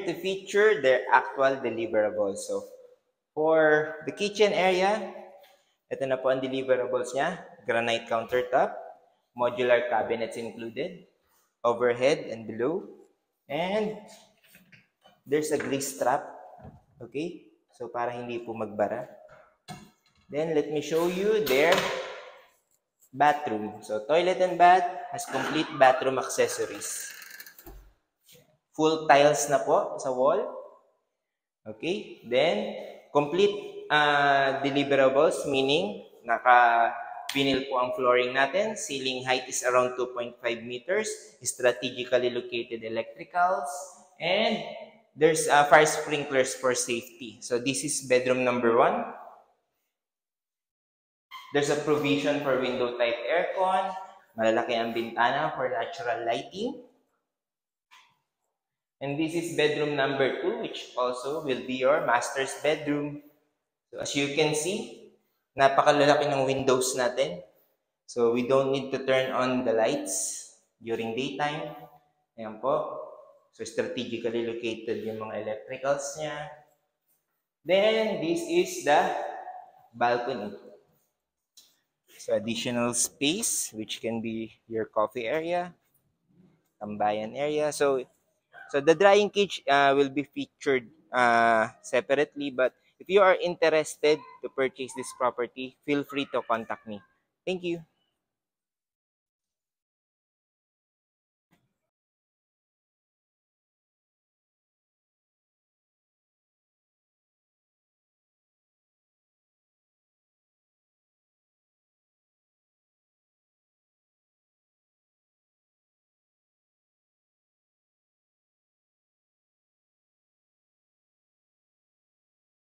to feature their actual deliverables. So, for the kitchen area, ito na po ang deliverables niya. Granite countertop, modular cabinets included, overhead and below, and there's a grease trap. Okay? So, para hindi po magbara. Then, let me show you their bathroom. So, toilet and bath has complete bathroom accessories. Full tiles na po sa wall. Okay? Then, complete deliverables, meaning naka-vinyl po ang flooring natin. Ceiling height is around 2.5 meters. Strategically located electricals. And there's fire sprinklers for safety. So, this is bedroom number 1. There's a provision for window-type aircon. Malalaki ang bintana for natural lighting. And this is bedroom number 2, which also will be your master's bedroom. So as you can see, napakalalaki ng windows natin. So we don't need to turn on the lights during daytime. Ayan po. So strategically located yung mga electricals niya. Then this is the balcony. So additional space, which can be your coffee area, tambayan area. So the drying cage will be featured separately, but if you are interested to purchase this property, feel free to contact me. Thank you.